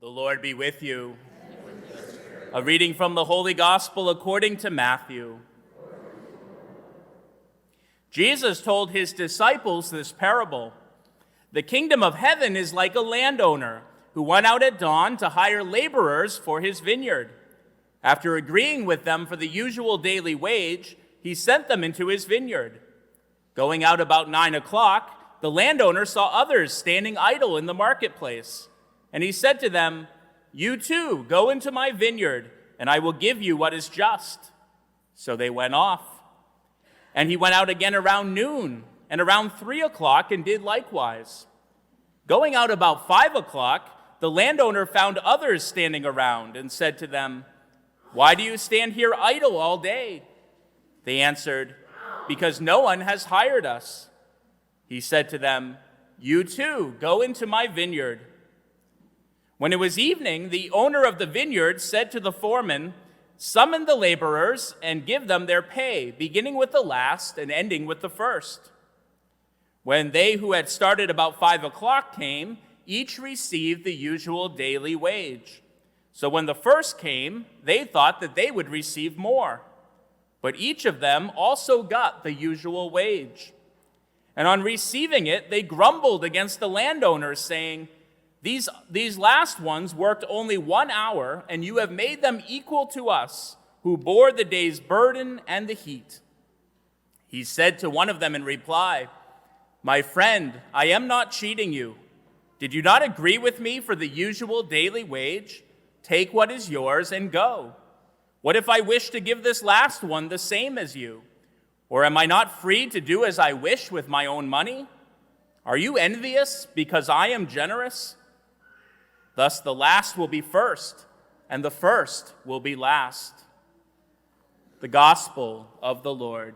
The Lord be with you. A reading from the Holy Gospel according to Matthew. Jesus told his disciples this parable. The kingdom of heaven is like a landowner who went out at dawn to hire laborers for his vineyard. After agreeing with them for the usual daily wage, he sent them into his vineyard. Going out about 9 o'clock, the landowner saw others standing idle in the marketplace. And he said to them, "You too, go into my vineyard, and I will give you what is just." So they went off. And he went out again around noon, and around 3 o'clock, and did likewise. Going out about 5 o'clock, the landowner found others standing around, and said to them, "Why do you stand here idle all day?" They answered, "Because no one has hired us." He said to them, "You too, go into my vineyard." When it was evening, the owner of the vineyard said to the foreman, "Summon the laborers and give them their pay, beginning with the last and ending with the first." When they who had started about 5 o'clock came, each received the usual daily wage. So when the first came, they thought that they would receive more. But each of them also got the usual wage. And on receiving it, they grumbled against the landowners, saying, These last ones worked only 1 hour, and you have made them equal to us, who bore the day's burden and the heat." He said to one of them in reply, "My friend, I am not cheating you. Did you not agree with me for the usual daily wage? Take what is yours and go. What if I wish to give this last one the same as you? Or am I not free to do as I wish with my own money? Are you envious because I am generous? Thus the last will be first, and the first will be last." The Gospel of the Lord.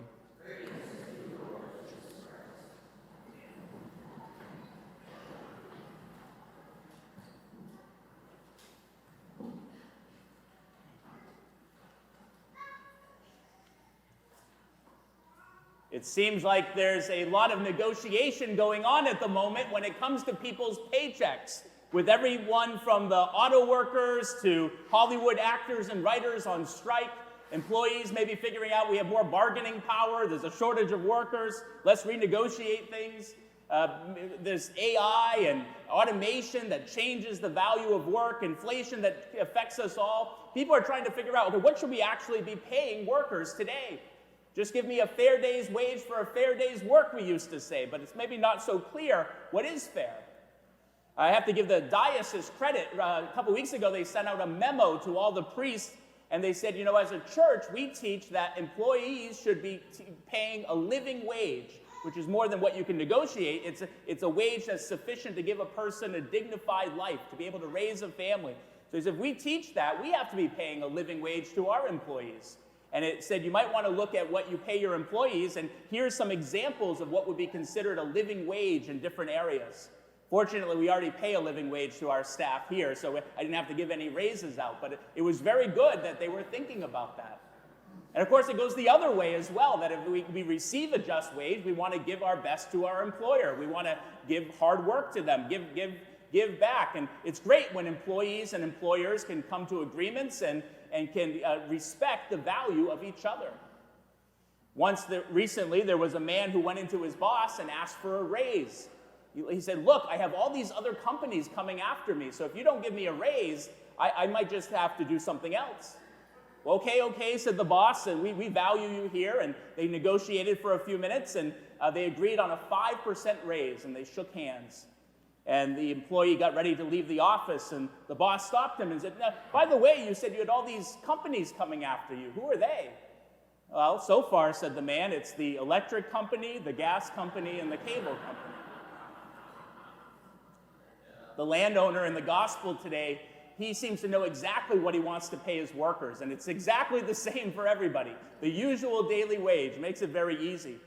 It seems like there's a lot of negotiation going on at the moment when it comes to people's paychecks, with everyone from the auto workers to Hollywood actors and writers on strike, employees maybe figuring out we have more bargaining power, there's a shortage of workers, let's renegotiate things. There's AI and automation that changes the value of work, inflation that affects us all. People are trying to figure out, okay, what should we actually be paying workers today? Just give me a fair day's wage for a fair day's work, we used to say, but it's maybe not so clear what is fair. I have to give the diocese credit. A couple weeks ago, they sent out a memo to all the priests, and they said, as a church, we teach that employees should be paying a living wage, which is more than what you can negotiate. It's a wage that's sufficient to give a person a dignified life, to be able to raise a family. So he said, if we teach that, we have to be paying a living wage to our employees. And it said you might want to look at what you pay your employees, and here's some examples of what would be considered a living wage in different areas. Fortunately, we already pay a living wage to our staff here, so I didn't have to give any raises out, but it was very good that they were thinking about that. And of course, it goes the other way as well, that if we receive a just wage, we want to give our best to our employer. We want to give hard work to them, give back. And it's great when employees and employers can come to agreements and can respect the value of each other. Recently, there was a man who went into his boss and asked for a raise. He said, "Look, I have all these other companies coming after me, so if you don't give me a raise, I might just have to do something else." "Well, okay," said the boss, and we value you here. And they negotiated for a few minutes, and they agreed on a 5% raise, and they shook hands. And the employee got ready to leave the office, and the boss stopped him and said, "Now, by the way, you said you had all these companies coming after you. Who are they?" "Well, so far," said the man, "it's the electric company, the gas company, and the cable company." The landowner in the gospel today, he seems to know exactly what he wants to pay his workers, and it's exactly the same for everybody. The usual daily wage makes it very easy.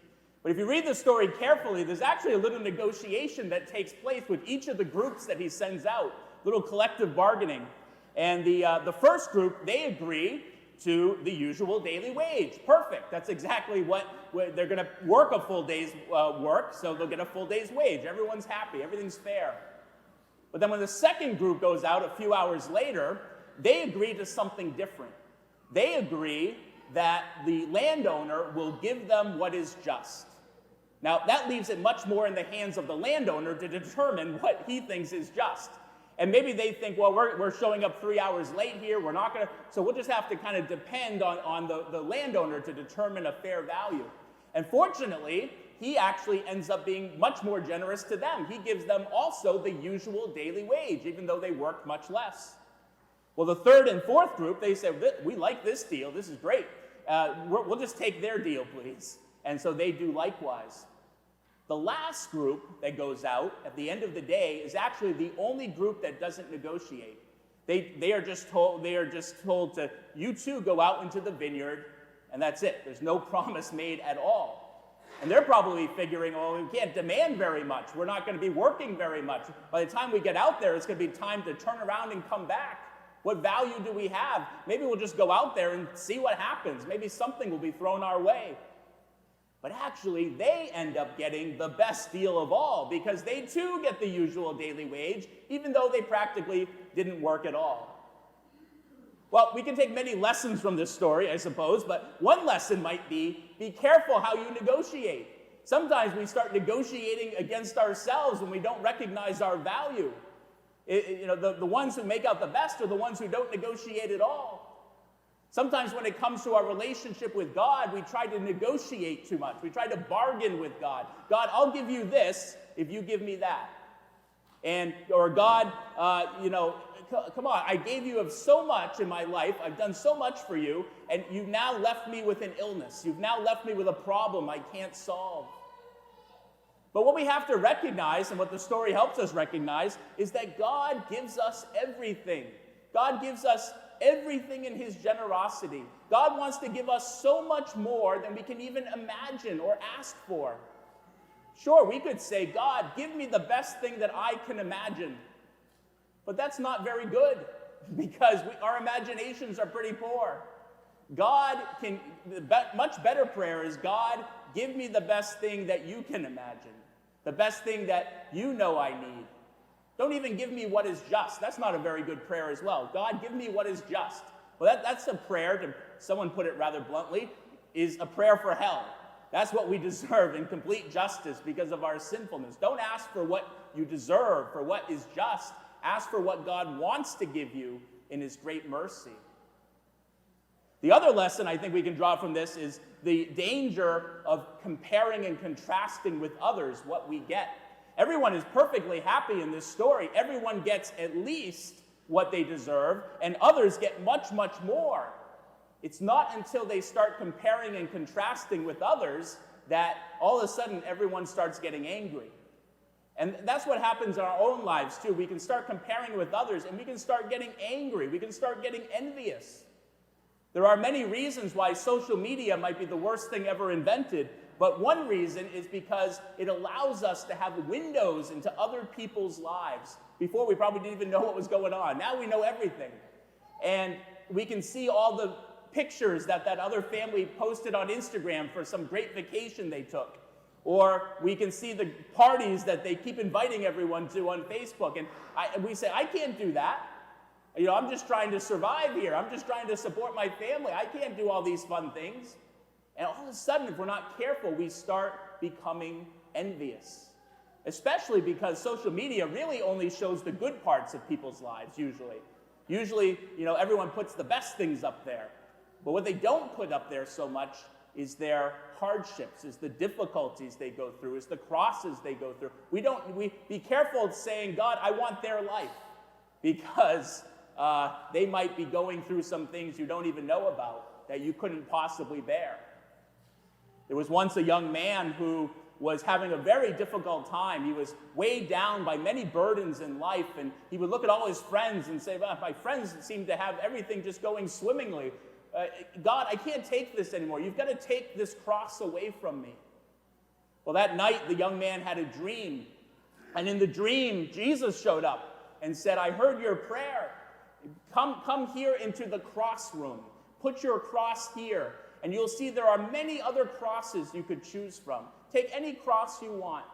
But if you read the story carefully, there's actually a little negotiation that takes place with each of the groups that he sends out, little collective bargaining. And the first group, they agree to the usual daily wage. Perfect. That's exactly what they're going to work a full day's work, so they'll get a full day's wage. Everyone's happy. Everything's fair. But then when the second group goes out a few hours later, they agree to something different. They agree that the landowner will give them what is just. Now, that leaves it much more in the hands of the landowner to determine what he thinks is just. And maybe they think, well, we're showing up 3 hours late here, we're not going to, so we'll just have to kind of depend on the landowner to determine a fair value. And fortunately, he actually ends up being much more generous to them. He gives them also the usual daily wage, even though they work much less. Well, the third and fourth group, they say, we like this deal, this is great. We'll just take their deal, please. And so they do likewise. The last group that goes out at the end of the day is actually the only group that doesn't negotiate. They are just told to, you two go out into the vineyard, and that's it. There's no promise made at all. And they're probably figuring, oh, we can't demand very much. We're not going to be working very much. By the time we get out there, it's going to be time to turn around and come back. What value do we have? Maybe we'll just go out there and see what happens. Maybe something will be thrown our way. But actually, they end up getting the best deal of all because they too get the usual daily wage, even though they practically didn't work at all. Well, we can take many lessons from this story, I suppose, but one lesson might be careful how you negotiate. Sometimes we start negotiating against ourselves when we don't recognize our value. The ones who make out the best are the ones who don't negotiate at all. Sometimes when it comes to our relationship with God, we try to negotiate too much. We try to bargain with God. God, I'll give you this if you give me that. Or God, come on, I gave you of so much in my life. I've done so much for you, and you've now left me with an illness. You've now left me with a problem I can't solve. But what we have to recognize, and what the story helps us recognize, is that God gives us everything. God gives us everything in his generosity. God wants to give us so much more than we can even imagine or ask for. Sure, we could say, God, give me the best thing that I can imagine. But that's not very good because our imaginations are pretty poor. Much better prayer is, God, give me the best thing that you can imagine. The best thing that you know I need. Don't even give me what is just. That's not a very good prayer as well. God, give me what is just. Well, that's a prayer, someone put it rather bluntly, is a prayer for hell. That's what we deserve in complete justice because of our sinfulness. Don't ask for what you deserve, for what is just. Ask for what God wants to give you in his great mercy. The other lesson I think we can draw from this is the danger of comparing and contrasting with others what we get. Everyone is perfectly happy in this story. Everyone gets at least what they deserve, and others get much, much more. It's not until they start comparing and contrasting with others that all of a sudden everyone starts getting angry. And that's what happens in our own lives too. We can start comparing with others, and we can start getting angry. We can start getting envious. There are many reasons why social media might be the worst thing ever invented, but one reason is because it allows us to have windows into other people's lives. Before, we probably didn't even know what was going on. Now we know everything. And we can see all the pictures that other family posted on Instagram for some great vacation they took. Or we can see the parties that they keep inviting everyone to on Facebook. And we say, I can't do that. I'm just trying to survive here. I'm just trying to support my family. I can't do all these fun things. And all of a sudden, if we're not careful, we start becoming envious. Especially because social media really only shows the good parts of people's lives, usually. Usually, everyone puts the best things up there. But what they don't put up there so much is their hardships, is the difficulties they go through, is the crosses they go through. We be careful saying, God, I want their life. Because they might be going through some things you don't even know about that you couldn't possibly bear. There was once a young man who was having a very difficult time. He was weighed down by many burdens in life, and he would look at all his friends and say, well, my friends seem to have everything just going swimmingly. God, I can't take this anymore. You've got to take this cross away from me. Well, that night, the young man had a dream, and in the dream, Jesus showed up and said, I heard your prayer. Come here into the cross room. Put your cross here. And you'll see there are many other crosses you could choose from. Take any cross you want.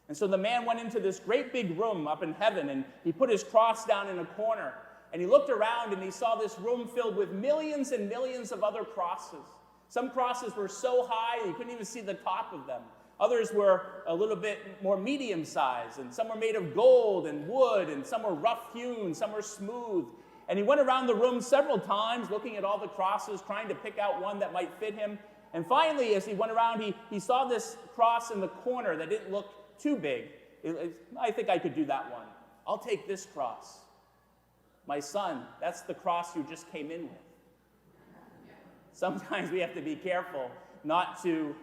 And so the man went into this great big room up in heaven, and he put his cross down in a corner. And he looked around, and he saw this room filled with millions and millions of other crosses. Some crosses were so high you couldn't even see the top of them. Others were a little bit more medium-sized, and some were made of gold and wood, and some were rough-hewn, some were smooth. And he went around the room several times, looking at all the crosses, trying to pick out one that might fit him. And finally, as he went around, he saw this cross in the corner that didn't look too big. I think I could do that one. I'll take this cross. My son, that's the cross you just came in with. Sometimes we have to be careful not to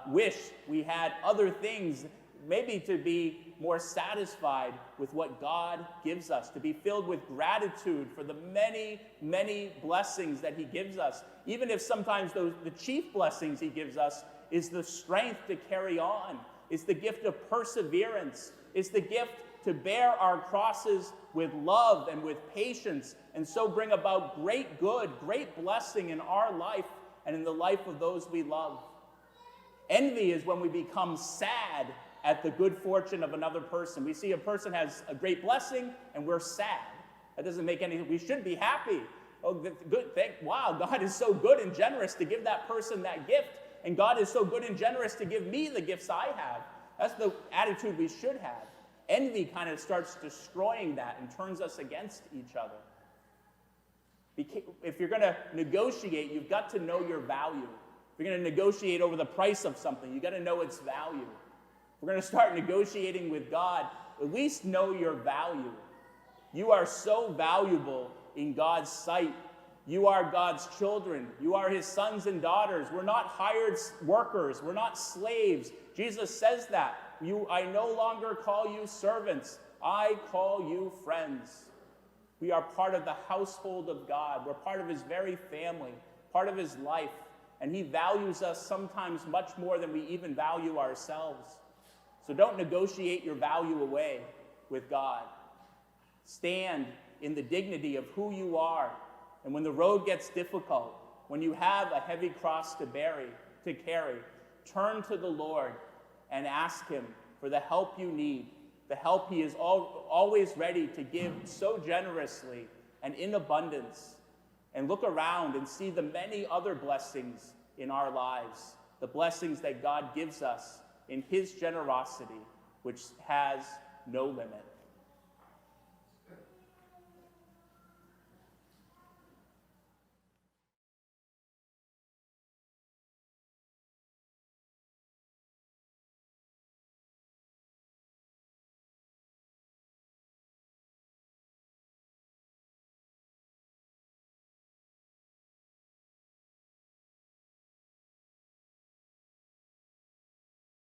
wish we had other things, maybe to be more satisfied with what God gives us, to be filled with gratitude for the many, many blessings that he gives us, even if sometimes the chief blessings he gives us is the strength to carry on. It's the gift of perseverance. It's the gift to bear our crosses with love and with patience, and so bring about great good, great blessing in our life and in the life of those we love. Envy is when we become sad at the good fortune of another person. We see a person has a great blessing, and we're sad. That doesn't make any, we should be happy. Oh, good, wow, God is so good and generous to give that person that gift, and God is so good and generous to give me the gifts I have. That's the attitude we should have. Envy kind of starts destroying that and turns us against each other. If you're going to negotiate, you've got to know your value. If you're going to negotiate over the price of something, you've got to know its value. If we're going to start negotiating with God, at least know your value. You are so valuable in God's sight. You are God's children. You are his sons and daughters. We're not hired workers. We're not slaves. Jesus says that. I no longer call you servants. I call you friends. We are part of the household of God. We're part of his very family, part of his life. And he values us sometimes much more than we even value ourselves. So don't negotiate your value away with God. Stand in the dignity of who you are. And when the road gets difficult, when you have a heavy cross to carry, turn to the Lord and ask him for the help you need, the help he is always ready to give so generously and in abundance. And look around and see the many other blessings in our lives, the blessings that God gives us in his generosity, which has no limit.